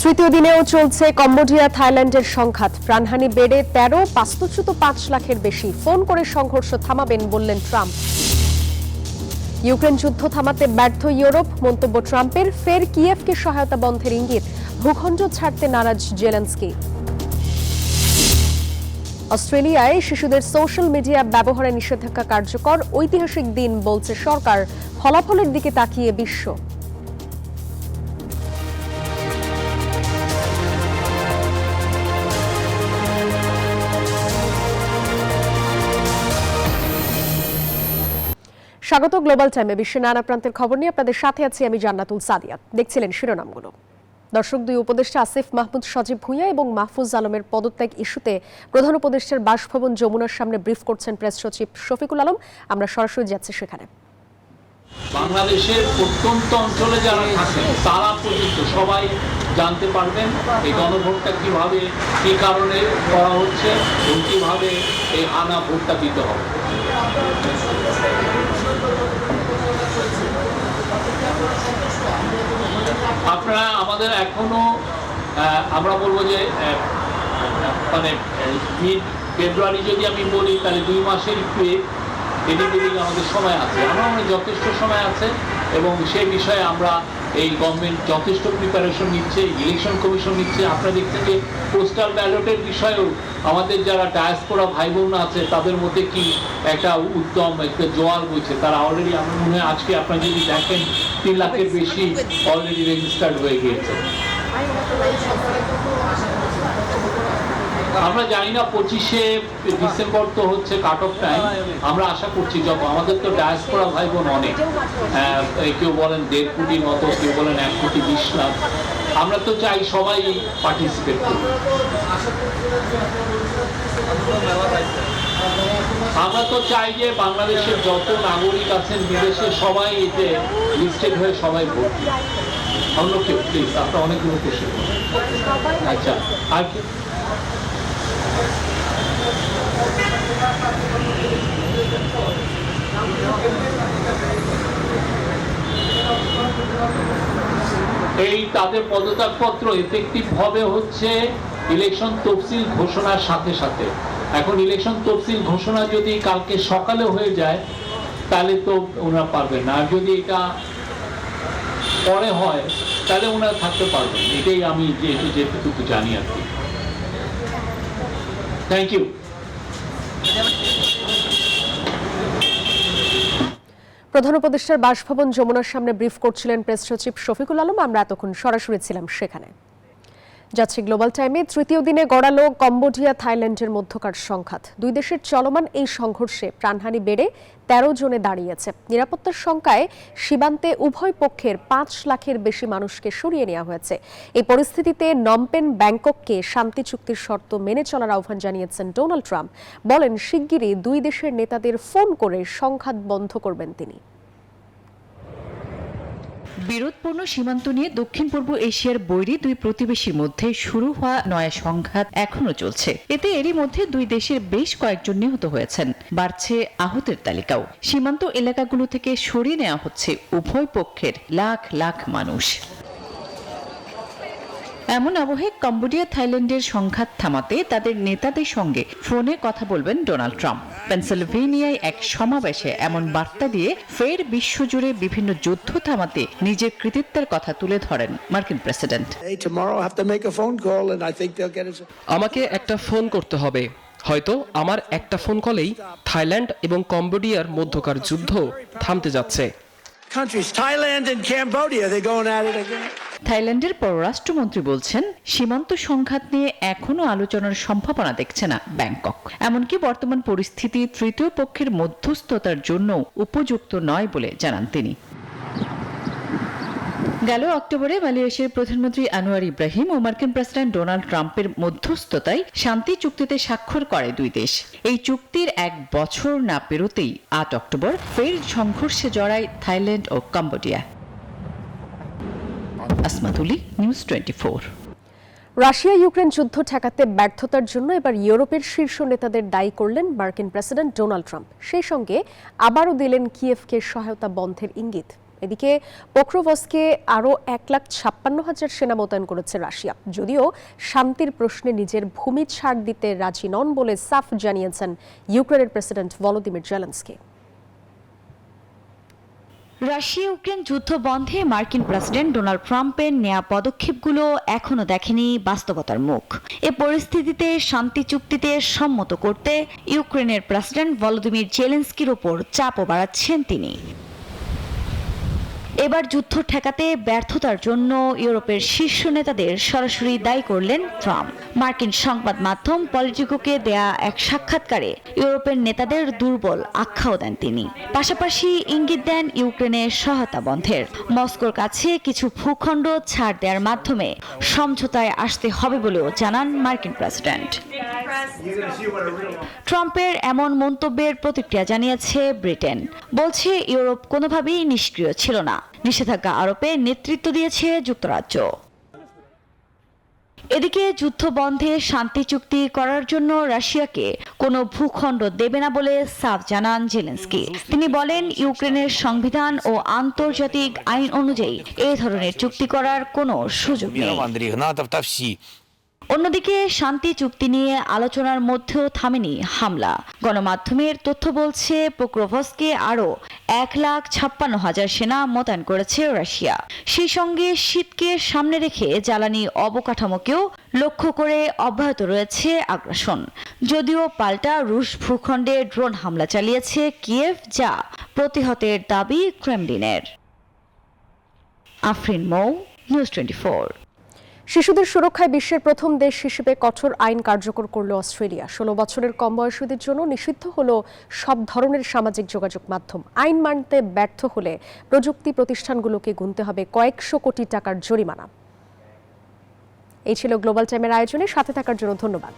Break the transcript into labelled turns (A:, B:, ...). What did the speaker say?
A: তৃতীয় দিনেও চলছে কম্বোডিয়া থাইল্যান্ডের সংঘাত। প্রাণহানি বেড়ে ১৩, বাস্তুচ্যুত ৫ লাখের বেশি। ফোন করে সংঘর্ষ থামাবেন বললেন ট্রাম্প। ইউক্রেন যুদ্ধ থামাতে ব্যর্থ ইউরোপ, মন্তব্য ট্রাম্পের। ফের কিয়েভকে সহায়তা বন্ধের ইঙ্গিত। ভূখণ্ড ছাড়তে নারাজ জেলেনস্কি। অস্ট্রেলিয়ায় শিশুদের সোশ্যাল মিডিয়া ব্যবহারে নিষেধাজ্ঞা কার্যকর। ঐতিহাসিক দিন বলছে সরকার। ফলাফলের দিকে তাকিয়ে বিশ্ব। স্বাগত গ্লোবাল টাইমে। বিশ্বের নানা প্রান্তের খবর নিয়ে আপনাদের সাথে আছি আমি জান্নাতুল সাদিয়া। দেখছিলেন শিরোনামগুলো। দর্শক, দুই উপদেষ্টা আসিফ মাহমুদ সজীব ভুঁইয়া এবং মাহফুজ আলমের পদত্যাগ ইস্যুতে প্রধান উপদেষ্টার বাসভবন যমুনার সামনে ব্রিফ করছেন প্রেস সচিব শফিকুল আলম। আমরা সরাসরি যাচ্ছি সেখানে।
B: বাংলাদেশের প্রত্যন্ত অঞ্চলে যারা থাকেন তারা পর্যন্ত সবাই জানতে পারবেন এই গণভোটটা কিভাবে, কি কারণে করা হচ্ছে এবং কিভাবে এই আনা ভোটটা দিতে হবে। আপনারা আমাদের এখনো আমরা বলবো যে মানে মিড ফেব্রুয়ারি যদি আমি বলি তাহলে 2 মাসের একটু এদিকে আমাদের সময় আছে। আমরা যথেষ্ট সময় আছে এবং সেই বিষয়ে আমরা এই গভর্নমেন্ট যথেষ্ট প্রিপারেশন নিচ্ছে, ইলেকশন কমিশন নিচ্ছে। আপনারা দেখছেন যে পোস্টাল ব্যালটের বিষয়েও আমাদের যারা ডায়াসপোরা ভাই বোন আছে তাদের মধ্যে কি একটা উদ্যম, একটা জোয়ার বইছে। তারা অলরেডি আমার মনে হয় আজকে আপনারা যদি দেখেন 3 লাখের বেশি অলরেডি রেজিস্টার্ড হয়ে গিয়েছে। আমরা জানি না 25শে ডিসেম্বর তো হচ্ছে কাট অফ টাইম। আমরা আশা করছি যত আমাদের তো ডায়াসপোরা ভাই বোন অনেক, কেউ বলেন 1.5 কোটির মতো, কেউ বলেন 1,20 লাখ। আমরা তো চাই সবাই পার্টিসিপেট করুন। আমরা তো চাই যে বাংলাদেশের যত নাগরিক আছেন বিদেশে সবাই এতে লিস্টেড হয়ে সবাই ভোট দিন। অন্য কেউ প্লিজ, আপনারা অনেকগুলো কোশ্চেন। আচ্ছা, আর কি এই তাদের পদত্যাগপত্র এফেক্টিভ হবে হচ্ছে ইলেকশন তফসিল ঘোষণার সাথে সাথে। এখন ইলেকশন তফসিল ঘোষণা যদি কালকে সকালে হয়ে যায় তাহলে তো ওনারা পারবেন না, আর যদি এটা পরে হয় তাহলে ওনারা থাকতে পারবেন। এটাই আমি যেটুকু জানি আর কি। Thank you.
A: প্রধান উপদেষ্টার বাসভবন যমুনার সামনে ব্রিফ করছিলেন প্রেস সচিব শফিকুল আলম। আমরা এতক্ষণ সরাসরি ছিলাম সেখানে। যাচ্ছে গ্লোবাল টাইমে। তৃতীয় দিনে গড়ালো কম্বোডিয়া থাইল্যান্ডের মধ্যকার সংঘাত। দুই দেশের চলমান এই সংঘর্ষে প্রাণহানি বেড়ে 13 জনে দাঁড়িয়েছে। নিরাপত্তার শঙ্কায় সীমান্তে উভয় পক্ষের 5 লাখের বেশি মানুষকে সরিয়ে নেওয়া হয়েছে। এই পরিস্থিতিতে নমপেন ব্যাংকককে শান্তি চুক্তির শর্ত মেনে চলার আহ্বান জানিয়েছেন ডোনাল্ড ট্রাম্প। বলেন শিগগিরই দুই দেশের নেতাদের ফোন করে সংঘাত বন্ধ করবেন তিনি।
C: বিরোধপূর্ণ সীমান্ত নিয়ে দক্ষিণ পূর্ব এশিয়ার বৈরী দুই প্রতিবেশীর মধ্যে শুরু হওয়া নয়া সংঘাত এখনো চলছে। এতে এরই মধ্যে দুই দেশের বেশ কয়েকজন নিহত হয়েছেন। বাড়ছে আহতের তালিকাও। সীমান্ত এলাকাগুলো থেকে সরিয়ে নেওয়া হচ্ছে উভয় পক্ষের লাখ লাখ মানুষ। এমন আবহে কম্বোডিয়া থাইল্যান্ডের সংঘাত থামাতে তাদের নেতাদের সঙ্গে ফোনে কথা বলবেন ডোনাল্ড ট্রাম্প। পেনসিলভেনিয়ায় এক সমাবেশে এমন বার্তা দিয়ে ফের বিশ্বজুড়ে বিভিন্ন যুদ্ধ থামাতে নিজের কৃতিত্বের কথা তুলে ধরেন মার্কিন প্রেসিডেন্ট।
D: আমাকে একটা ফোন করতে হবে। হয়তো আমার একটা ফোন কলেই থাইল্যান্ড এবং কম্বোডিয়ার মধ্যকার যুদ্ধ থামতে যাচ্ছে।
C: থাইল্যান্ডের পররাষ্ট্রমন্ত্রী বলছেন সীমান্ত সংঘাত নিয়ে এখনো আলোচনার সম্ভাবনা দেখছে না ব্যাংকক। এমনকি বর্তমান পরিস্থিতি তৃতীয় পক্ষের মধ্যস্থতার জন্য উপযুক্ত নয় বলে জানান তিনি। গেল অক্টোবরে মালয়েশিয়ার প্রধানমন্ত্রী আনোয়ার ইব্রাহিম ও মার্কিন প্রেসিডেন্ট ডোনাল্ড ট্রাম্পের মধ্যস্থতায় শান্তি চুক্তিতে স্বাক্ষর করে দুই দেশ। এই চুক্তির 1 বছর না পেরোতেই 8 অক্টোবর ফের সংঘর্ষে জড়ায় থাইল্যান্ড ও কম্বোডিয়া। আসমাতুলি, নিউজ 24।
A: রাশিয়া ইউক্রেন যুদ্ধ ঠেকাতে ব্যর্থতার জন্য এবার ইউরোপের শীর্ষ নেতাদের দায়ী করলেন মার্কিন প্রেসিডেন্ট ডোনাল্ড ট্রাম্প। সেই সঙ্গে আবারও দিলেন কিয়েভকে সহায়তা বন্ধের ইঙ্গিত। এদিকে পোক্রোভস্কে আরও 1,56,000 সেনা মোতায়েন করেছে রাশিয়া, যদিও শান্তির প্রশ্নে নিজের ভূমি ছাড় দিতে রাজি নন বলে সাফ জানিয়েছেন ইউক্রেনের president Volodymyr Zelensky.
E: Russia Ukraine যুদ্ধ বন্ধে মার্কিন প্রেসিডেন্ট ডোনাল্ড ট্রাম্পের নেয়া পদক্ষেপগুলো এখনো দেখেনি বাস্তবতার মুখ। এ পরিস্থিতিতে শান্তি চুক্তিতে সম্মত করতে ইউক্রেনের প্রেসিডেন্ট ভলোদিমির জেলেনস্কির ওপর চাপও বাড়াচ্ছেন তিনি। এবার যুদ্ধ ঠেকাতে ব্যর্থতার জন্য ইউরোপের শীর্ষ নেতাদের সরাসরি দায়ী করলেন ট্রাম্প। মার্কিন সংবাদ মাধ্যম পলিটিকোকে দেয়া এক সাক্ষাৎকারে ইউরোপের নেতাদের দুর্বল আখ্যাও দেন তিনি। পাশাপাশি ইঙ্গিত দেন ইউক্রেনের সহায়তা বন্ধের। মস্কোর কাছে কিছু ভূখণ্ড ছাড় দেওয়ার মাধ্যমে সমঝোতায় আসতে হবে বলেও জানান মার্কিন প্রেসিডেন্ট। ট্রাম্পের এমন মন্তব্যের প্রতিক্রিয়া জানিয়েছে ব্রিটেন। বলছে ইউরোপ কোনোভাবেই নিষ্ক্রিয় ছিল না, নিষেধাজ্ঞা আরোপে নেতৃত্ব দিয়েছে যুক্তরাজ্য। এদিকে যুদ্ধ বন্ধে শান্তি চুক্তি করার জন্য রাশিয়াকে কোনো ভূখণ্ড দেবে না বলে সাফ জানান জেলেনস্কি। তিনি বলেন, ইউক্রেনের সংবিধান ও আন্তর্জাতিক আইন অনুযায়ী এই ধরনের চুক্তি করার কোনো সুযোগ নেই। অন্যদিকে শান্তি চুক্তি নিয়ে আলোচনার মধ্যেও থামেনি হামলা। গণমাধ্যমের তথ্য বলছে পোক্রোভস্কে আরও 1,56,000 সেনা মোতায়েন করেছে রাশিয়া। সেই সঙ্গে শীতকে সামনে রেখে জ্বালানি অবকাঠামোকেও লক্ষ্য করে অব্যাহত রয়েছে আগ্রাসন। যদিও পাল্টা রুশ ভূখণ্ডে ড্রোন হামলা চালিয়েছে কিয়েভ, যা প্রতিহতের দাবি ক্রেমলিনের। আফরিন মৌ, নিউজ 24।
A: শিশুদের সুরক্ষায় বিশ্বের প্রথম দেশ হিসেবে কঠোর আইন কার্যকর করল অস্ট্রেলিয়া। 16 বছরের কম বয়সীদের জন্য নিষিদ্ধ হলো সব ধরনের সামাজিক যোগাযোগ মাধ্যম। আইন মানতে ব্যর্থ হলে প্রযুক্তি প্রতিষ্ঠানগুলোকে গুনতে হবে কয়েকশো কোটি টাকার জরিমানা। এই ছিল গ্লোবাল টাইমের আয়োজনে সাথে থাকার জন্য ধন্যবাদ।